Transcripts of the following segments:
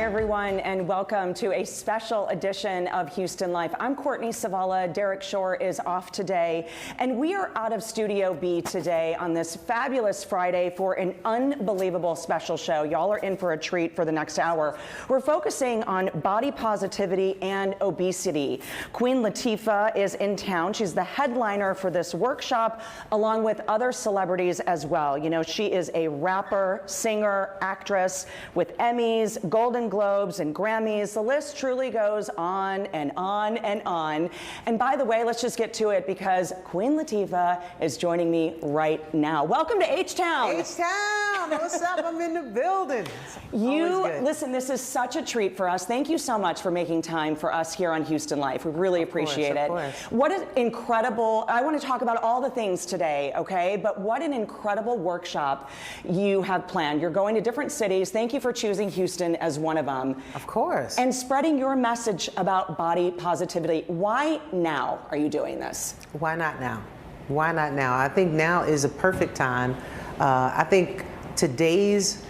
everyone, and welcome to a special edition of Houston Life. I'm Courtney Zavala. Derek Shore is off today, and we are out of Studio B today on this fabulous Friday for an unbelievable special show. Y'all are in for a treat for the next hour. We're focusing on body positivity and obesity. Queen Latifah is in town. She's the headliner for this workshop, along with other celebrities as well. You know, she is a rapper, singer, actress with Emmys, Golden Globes, and Grammys. The list truly goes on and on and on. And by the way, let's just get to it because Queen Latifah is joining me right now. Welcome to H-Town. H-Town, what's up? I'm in the building. Listen, this is such a treat for us. Thank you so much for making time for us here on Houston Life. We really appreciate it. What an incredible, I want to talk about all the things today, okay? But what an incredible workshop you have planned. You're going to different cities. Thank you for choosing Houston as one of them. Of course. And spreading your message about body positivity. Why now are you doing this? Why not now? Why not now? I think now is a perfect time. I think today's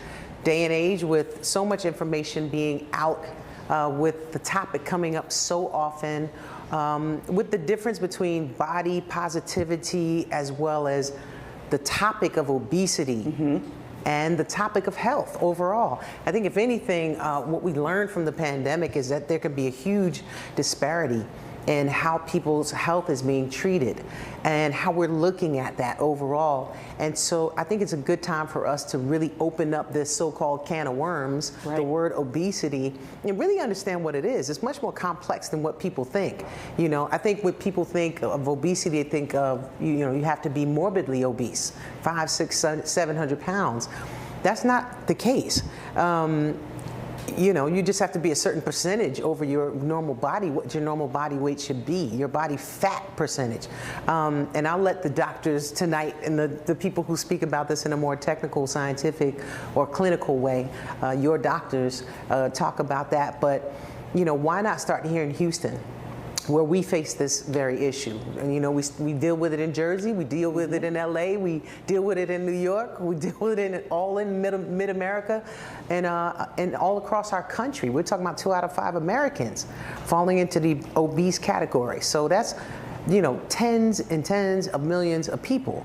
day and age, with so much information being out, with the topic coming up so often, with the difference between body positivity as well as the topic of obesity, and the topic of health overall. I think if anything, what we learned from the pandemic is that there could be a huge disparity in how people's health is being treated and how we're looking at that overall. And so I think it's a good time for us to really open up this so-called can of worms, the word obesity, and really understand what it is. It's much more complex than what people think. You know, I think when people think of obesity, they think of, you know, you have to be morbidly obese, 500, 600, 700 pounds. That's not the case. You know, you just have to be a certain percentage over your normal body, what your normal body weight should be, your body fat percentage. And I'll let the doctors tonight and the people who speak about this in a more technical, scientific, or clinical way, your doctors talk about that. But, you know, why not start here in Houston, where we face this very issue? And you know, we deal with it in Jersey, we deal with it in LA, we deal with it in New York, we deal with it all in mid-America, and all across our country. We're talking about 2 out of 5 Americans falling into the obese category. So that's, you know, tens and tens of millions of people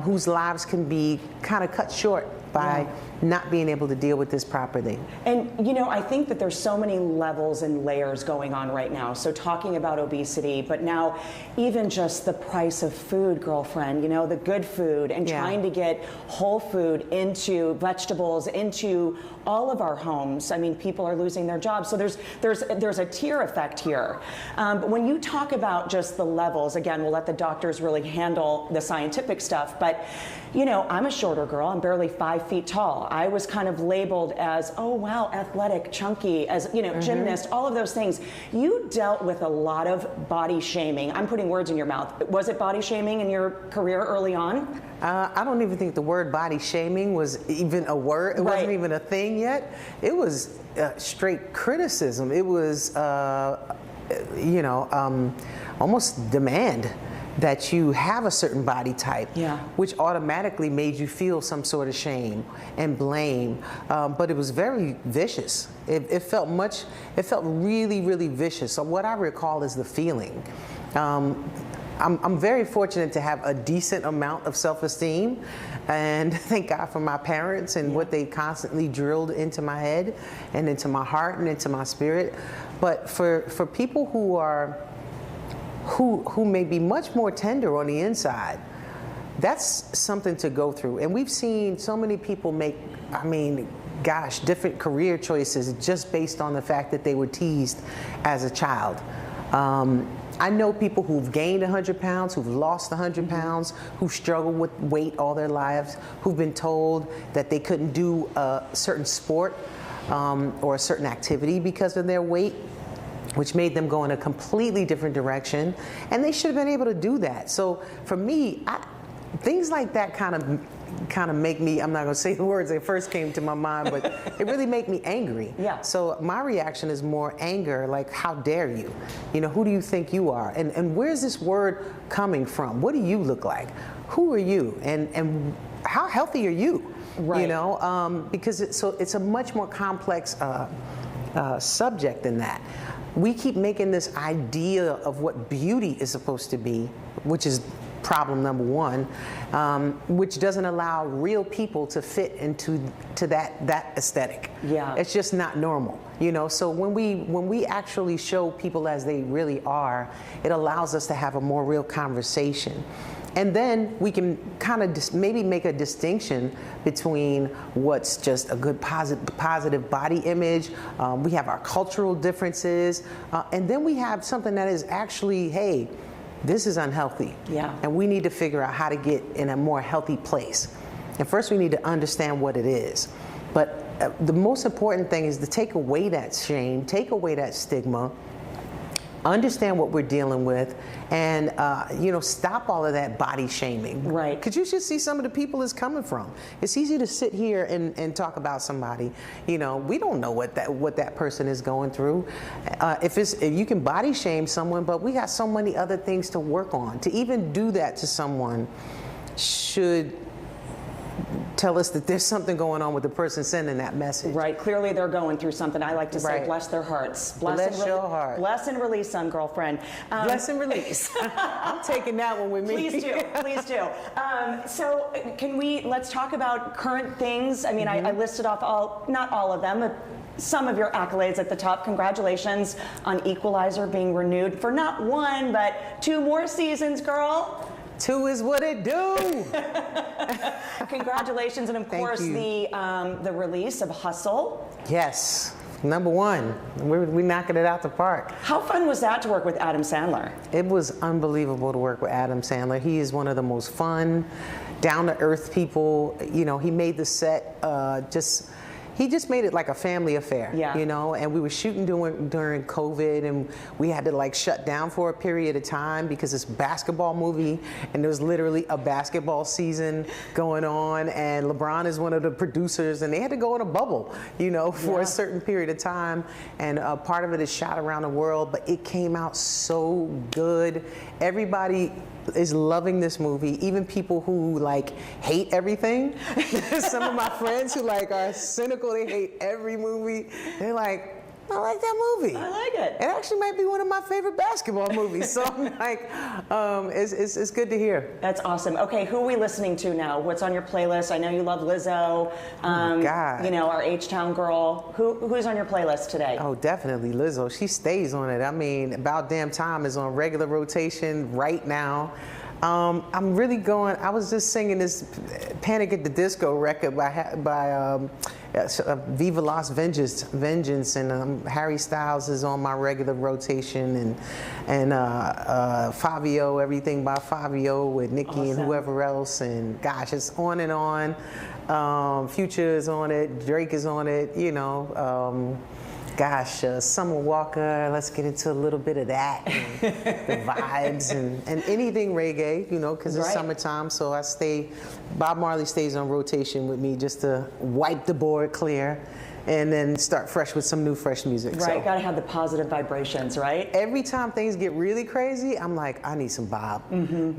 whose lives can be kind of cut short by not being able to deal with this properly. And you know, I think that there's so many levels and layers going on right now. So talking about obesity, but now even just the price of food, girlfriend, you know, the good food, and trying to get whole food into vegetables, into all of our homes. I mean, people are losing their jobs. So there's a tier effect here. But when you talk about just the levels, again, we'll let the doctors really handle the scientific stuff, but you know, I'm a shorter girl. I'm barely 5 feet tall. I was kind of labeled as, oh wow, athletic, chunky, as, you know, gymnast, all of those things. You dealt with a lot of body shaming. I'm putting words in your mouth. Was it body shaming in your career early on? I don't even think the word body shaming was even a word. It wasn't even a thing yet. It was straight criticism. It was, you know, almost demand that you have a certain body type, which automatically made you feel some sort of shame and blame. But it was very vicious. It felt really, really vicious. So what I recall is the feeling. I'm very fortunate to have a decent amount of self-esteem, and thank God for my parents and what they constantly drilled into my head and into my heart and into my spirit. But for people who may be much more tender on the inside, that's something to go through. And we've seen so many people make, I mean, gosh, different career choices just based on the fact that they were teased as a child. I know people who've gained 100 pounds, who've lost 100 pounds, who struggle with weight all their lives, who've been told that they couldn't do a certain sport or a certain activity because of their weight, which made them go in a completely different direction, and they should have been able to do that. So for me, things like that kind of make me, I'm not gonna say the words that first came to my mind, but it really make me angry. So my reaction is more anger, like, how dare you? You know, who do you think you are? And where's this word coming from? What do you look like? Who are you? And how healthy are you? You know, because it's a much more complex subject in that. We keep making this idea of what beauty is supposed to be, which is problem number one, which doesn't allow real people to fit into that aesthetic. Yeah. It's just not normal, you know. So when we actually show people as they really are, it allows us to have a more real conversation. And then we can kind of maybe make a distinction between what's just a good positive body image. We have our cultural differences, and then we have something that is actually, hey, this is unhealthy. Yeah. And we need to figure out how to get in a more healthy place. And first we need to understand what it is. But the most important thing is to take away that shame, take away that stigma, understand what we're dealing with, and you know, stop all of that body shaming. Right. Because you should see some of the people it's coming from. It's easy to sit here and talk about somebody. You know, we don't know what that person is going through. If you can body shame someone, but we got so many other things to work on. To even do that to someone should tell us that there's something going on with the person sending that message. Right. Clearly they're going through something. I like to say, Right. bless their hearts. Bless your heart. Bless and release, son, girlfriend. Bless and release. I'm taking that one with me. Please do, please do. So let's talk about current things. I mean, I listed off not all of them, but some of your accolades at the top. Congratulations on Equalizer being renewed for not one, but 2 more seasons, girl. 2 is what it do. Congratulations, and of course the release of Hustle. Yes, number 1. We're knocking it out the park. How fun was that to work with Adam Sandler? It was unbelievable to work with Adam Sandler. He is one of the most fun, down-to-earth people. You know, he made the set he just made it like a family affair, yeah. You know, and we were shooting during COVID, and we had to like shut down for a period of time because it's a basketball movie, and there was literally a basketball season going on, and LeBron is one of the producers, and they had to go in a bubble, you know, for a certain period of time, and part of it is shot around the world, but it came out so good. Everybody is loving this movie, even people who like hate everything. Some of my friends who like are cynical, they hate every movie. They're like, I like that movie. I like it. It actually might be one of my favorite basketball movies. So I'm like, it's good to hear. That's awesome. Okay, who are we listening to now? What's on your playlist? I know you love Lizzo. God. You know, our H-Town girl. Who's on your playlist today? Oh, definitely Lizzo. She stays on it. I mean, About Damn Time is on regular rotation right now. I'm really going. I was just singing this Panic at the Disco record by Viva Las Vengeance, and Harry Styles is on my regular rotation, and Fabio, everything by Fabio with Nicki and whoever else, and gosh, it's on and on. Future is on it, Drake is on it, you know. Summer Walker, let's get into a little bit of that, and the vibes, and anything reggae, you know, because it's summertime, so Bob Marley stays on rotation with me just to wipe the board clear, and then start fresh with some new fresh music. Right, So, gotta have the positive vibrations, right? every time things get really crazy, I'm like, I need some Bob.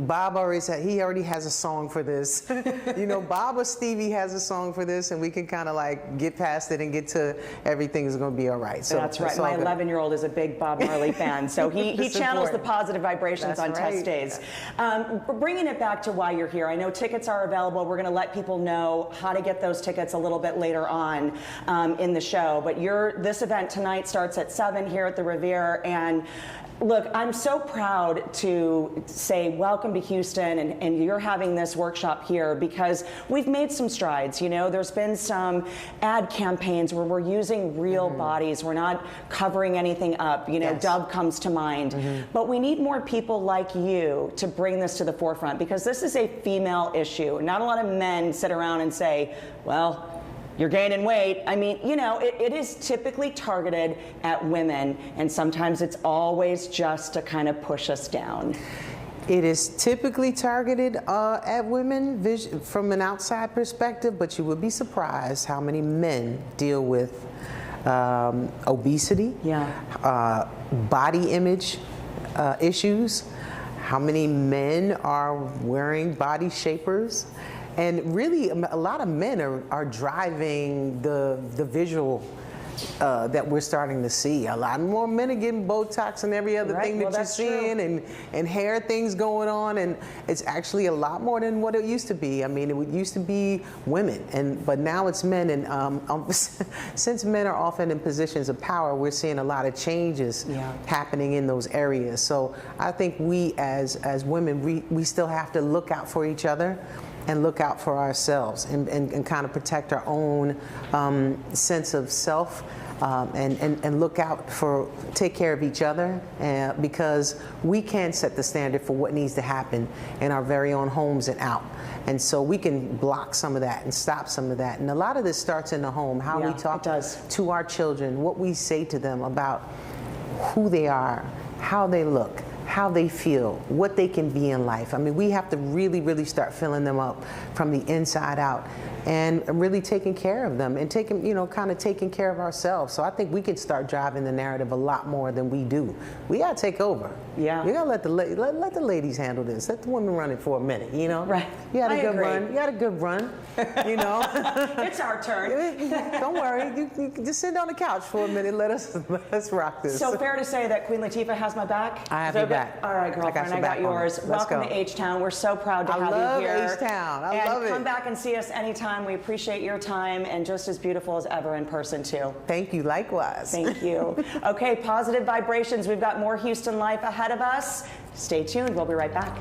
Bob he already has a song for this. You know, Bob or Stevie has a song for this, and we can kind of like get past it and get to everything is going to be all right. So that's right. My 11-year-old is a big Bob Marley fan, so he channels the positive vibrations on test days. Bringing it back to why you're here, I know tickets are available. We're going to let people know how to get those tickets a little bit later on in the show, but this event tonight starts at 7 here at the Revere, and look, I'm so proud to say welcome to Houston, and you're having this workshop here because we've made some strides. You know, there's been some ad campaigns where we're using real bodies. We're not covering anything up. You know, Dove comes to mind. But we need more people like you to bring this to the forefront because this is a female issue. Not a lot of men sit around and say, well, you're gaining weight. I mean, you know, it is typically targeted at women, and sometimes it's always just to kind of push us down. It is typically targeted at women from an outside perspective, but you would be surprised how many men deal with obesity, body image issues, how many men are wearing body shapers. And really, a lot of men are driving the visual that we're starting to see. A lot more men are getting Botox and every other thing that you're seeing, and hair things going on, and it's actually a lot more than what it used to be. I mean, it used to be women, but now it's men, and since men are often in positions of power, we're seeing a lot of changes happening in those areas. So I think we as women, we still have to look out for each other and look out for ourselves, and kind of protect our own sense of self, and look out take care of each other, because we can set the standard for what needs to happen in our very own homes and out. And so we can block some of that and stop some of that. And a lot of this starts in the home, how we talk to our children, what we say to them about who they are, how they look, how they feel, what they can be in life. I mean, we have to really, really start filling them up from the inside out, and really taking care of them, and kind of taking care of ourselves. So I think we can start driving the narrative a lot more than we do. We gotta take over. Yeah. We gotta let the ladies handle this. Let the women run it for a minute, you know? Right. You had a good run. You had a good run, you know? It's our turn. Don't worry. You can just sit on the couch for a minute. Let's rock this. So fair to say that Queen Latifah has my back? I have your back. All right, girlfriend, I got yours. Welcome to H-Town. We're so proud to have you here. I love H-Town. I love it. And come back and see us anytime. We appreciate your time, and just as beautiful as ever in person, too. Thank you. Likewise. Thank you. Okay, positive vibrations. We've got more Houston Life ahead of us. Stay tuned. We'll be right back.